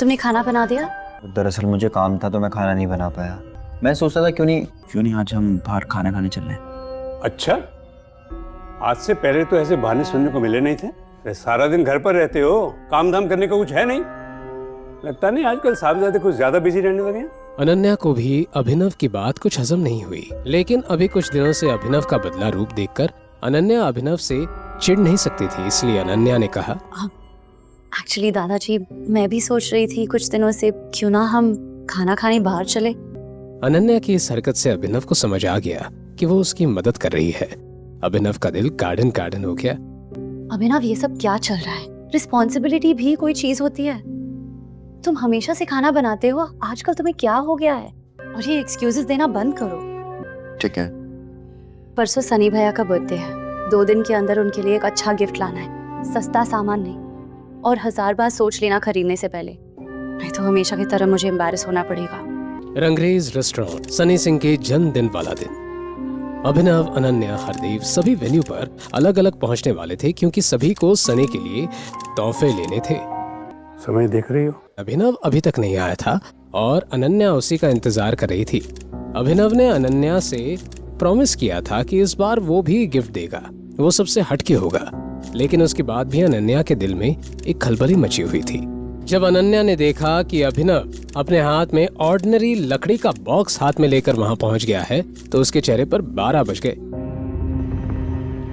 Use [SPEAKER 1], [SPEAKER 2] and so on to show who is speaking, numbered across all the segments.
[SPEAKER 1] तुमने खाना बना दिया?
[SPEAKER 2] दरअसल मुझे काम था तो मैं खाना नहीं बना पाया। मैं सोचता था क्यों नहीं आज हम बाहर खाना खाने चल रहे।
[SPEAKER 3] अच्छा, आज से पहले तो ऐसे बहाने सुनने को मिले नहीं थे। सारा दिन घर पर रहते हो, काम धाम करने का कुछ है नहीं। लगता नहीं आजकल साहबजादे कुछ ज्यादा बिजी रहने लगे हैं।
[SPEAKER 4] अनन्या को भी अभिनव की बात कुछ हजम नहीं हुई, लेकिन अभी कुछ दिनों से अभिनव का बदला रूप देखकर अनन्या अभिनव से चिढ़ नहीं सकती थी, इसलिए अनन्या ने कहा,
[SPEAKER 1] एक्चुअली दादाजी, मैं भी सोच रही थी कुछ दिनों से क्यों ना हम खाना खाने बाहर चले।
[SPEAKER 4] अनन्या की इस हरकत से अभिनव को समझ आ गया कि वो उसकी मदद कर रही है। अभिनव का दिल गार्डन गार्डन हो गया।
[SPEAKER 1] अभिनव, ये सब क्या चल रहा है? रिस्पॉन्सिबिलिटी भी कोई चीज होती है। तुम हमेशा से खाना बनाते हो, आजकल तुम्हें क्या हो गया है? और ये एक्सक्यूजेस देना बंद करो।
[SPEAKER 2] ठीक है।
[SPEAKER 1] परसों सनी भैया का बर्थडे है, 2 दिन के अंदर उनके लिए एक अच्छा गिफ्ट लाना है, सस्ता सामान नहीं, और 1000 बार सोच लेना खरीदने से पहले, नहीं तो हमेशा की तरह मुझे एम्बैरेस होना पड़ेगा।
[SPEAKER 4] रंगरेज रेस्टोरेंट, सनी सिंह के जन्मदिन वाला दिन। अभिनव, अनन्या, हरदेव सभी वेन्यू पर अलग अलग पहुंचने वाले थे क्योंकि सभी को सनी के लिए तोहफे लेने थे।
[SPEAKER 3] समय देख रही हो?
[SPEAKER 4] अभिनव अभी तक नहीं आया था और अनन्या उसी का इंतजार कर रही थी। अभिनव ने अनन्या से प्रॉमिस किया था कि इस बार वो भी गिफ्ट देगा, वो सबसे हटके होगा, लेकिन उसके बाद भी अनन्या के दिल में एक खलबली मची हुई थी। जब अनन्या ने देखा कि अभिनव अपने हाथ में ऑर्डिनरी लकड़ी का बॉक्स हाथ में लेकर वहां पहुंच गया है तो उसके चेहरे पर 12 बज गए।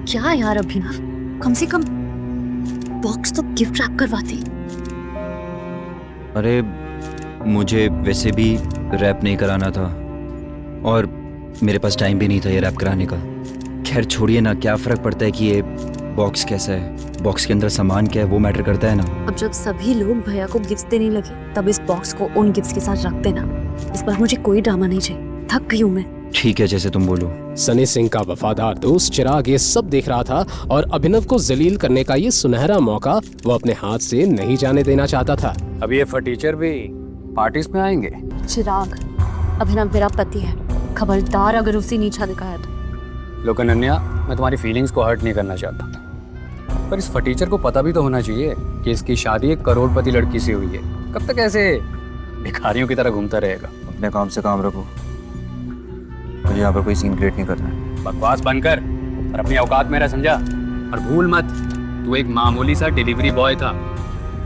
[SPEAKER 1] क्या यार अभिनव, कम से कम बॉक्स तो गिफ्ट रैप करवाती।
[SPEAKER 2] अरे मुझे वैसे भी रैप नहीं कराना था और मेरे पास टाइम भी नहीं था ये रैप कराने का। खैर छोड़िए ना, क्या फर्क पड़ता है कि ये बॉक्स कैसा है, बॉक्स के अंदर सामान क्या है, वो मैटर करता है ना।
[SPEAKER 1] अब जब सभी लोग भैया को गिफ्ट देने लगे तब इस बॉक्स को उन गिफ्ट्स के साथ रख देना। इस बार मुझे कोई ड्रामा नहीं चाहिए, थक गई हूँ मैं।
[SPEAKER 2] ठीक है, जैसे तुम बोलो।
[SPEAKER 4] सनी सिंह का वफादार दोस्त चिराग ये सब देख रहा था और अभिनव को जलील करने का ये सुनहरा मौका वो अपने हाथ से नहीं जाने देना चाहता था।
[SPEAKER 5] अब ये फटीचर भी पार्टीज में आएंगे।
[SPEAKER 1] चिराग, अभिनव मेरा पति है, खबरदार अगर उसे नीचा दिखाया तो।
[SPEAKER 5] लोग, अनन्या, मैं तुम्हारी फीलिंग्स को हर्ट नहीं करना चाहता, पर इस फटीचर को पता भी तो होना चाहिए कि इसकी शादी एक करोड़पति लड़की से हुई है। कब तक ऐसे भिखारियों की तरह घूमता रहेगा?
[SPEAKER 2] अपने काम से काम रखो, मुझे यहाँ पर कोई सीन क्रिएट नहीं करना है।
[SPEAKER 5] बकवास बंद कर और अपनी औकात में रह, समझा? और भूल मत, तू एक मामूली सा डिलीवरी बॉय था।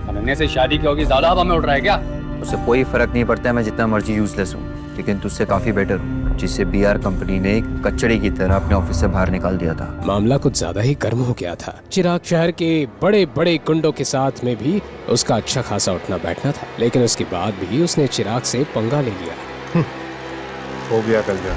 [SPEAKER 5] अनन्या से शादी की होगी, ज्यादा हवा में उड़ रहा है क्या?
[SPEAKER 2] उससे कोई फर्क नहीं पड़ता है मैं जितना मर्जी यूजलेस हूँ, लेकिन तुझसे काफी बेटर हूँ, जिससे बीआर कंपनी ने कचड़े की तरह अपने ऑफिस से बाहर निकाल दिया था।
[SPEAKER 4] मामला कुछ ज्यादा ही गर्म हो गया था। चिराग शहर के बड़े बड़े गुंडों के साथ में भी उसका अच्छा खासा उठना बैठना था, लेकिन उसके बाद भी उसने चिराग से पंगा ले लिया।
[SPEAKER 6] हो गया कल जा,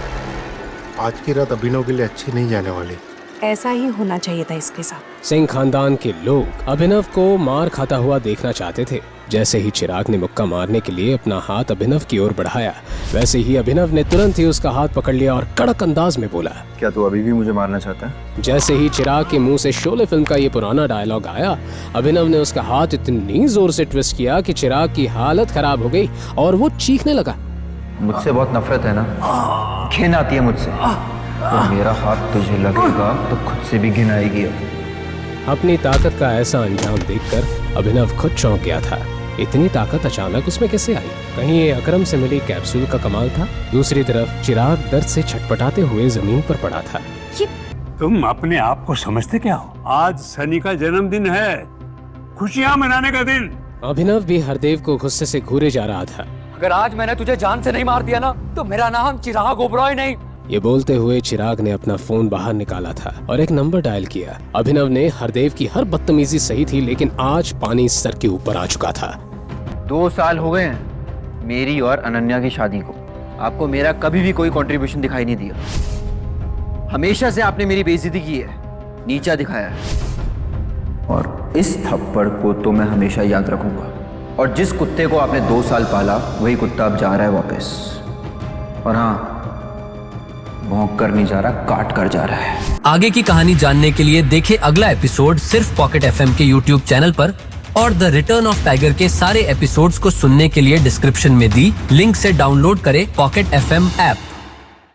[SPEAKER 6] आज की रात अभिनव के लिए अच्छी नहीं जाने वाली।
[SPEAKER 7] ऐसा ही होना चाहिए था इसके साथ।
[SPEAKER 4] सिंह खानदान के लोग अभिनव को मार खाता हुआ देखना चाहते थे। जैसे ही चिराग ने मुक्का मारने के लिए अपना हाथ अभिनव की ओर बढ़ाया, वैसे ही अभिनव ने तुरंत ही उसका हाथ पकड़ लिया और कड़क अंदाज में बोला,
[SPEAKER 2] क्या तू अभी भी मुझे मारना चाहता है?
[SPEAKER 4] जैसे ही चिराग के मुंह से शोले फिल्म का ये पुराना डायलॉग आया, अभिनव ने उसका हाथ इतनी जोर से ट्विस्ट किया कि चिराग की हालत खराब हो गई और वो चीखने लगा।
[SPEAKER 2] मुझसे बहुत नफरत है ना, घिन आती है मुझसे। तो मेरा हाथ तुझे लगेगा तो खुद से भी घिन आएगी।
[SPEAKER 4] अपनी ताकत का ऐसा अंजाम देखकर अभिनव खुद चौंक गया था। इतनी ताकत अचानक उसमें कैसे आई? कहीं ये अकरम से मिली कैप्सूल का कमाल था? दूसरी तरफ चिराग दर्द से छटपटाते हुए जमीन पर पड़ा था।
[SPEAKER 3] तुम अपने आप को समझते क्या हो? आज सनी का जन्मदिन है, खुशियां मनाने का दिन।
[SPEAKER 4] अभिनव भी हरदेव को गुस्से से घूरे जा रहा था।
[SPEAKER 5] अगर आज मैंने तुझे जान से नहीं मार दिया ना, तो मेरा नाम चिराग ओबरॉय नहीं।
[SPEAKER 4] ये बोलते हुए चिराग ने अपना फोन बाहर निकाला था और एक नंबर डायल किया। अभिनव ने हरदेव की हर बदतमीजी सही थी, लेकिन आज पानी सर के ऊपर आ चुका था।
[SPEAKER 2] 2 साल हो गए हैं मेरी और अनन्या की शादी को। आपको मेरा कभी भी कोई कंट्रीब्यूशन दिखाई नहीं दिया। हमेशा से आपने मेरी बेइज्जती की है, नीचा दिखाया है, और इस थप्पड़ को तो मैं हमेशा याद रखूंगा। और जिस कुत्ते को आपने 2 साल पाला, वही कुत्ता अब जा रहा है वापस। और हाँ, भौंक कर नहीं जा रहा, काट कर जा रहा है।
[SPEAKER 8] आगे की कहानी जानने के लिए देखें अगला एपिसोड सिर्फ पॉकेट एफएम के यूट्यूब चैनल पर, और द रिटर्न ऑफ टाइगर के सारे एपिसोड्स को सुनने के लिए डिस्क्रिप्शन में दी लिंक से डाउनलोड करें पॉकेट एफएम ऐप।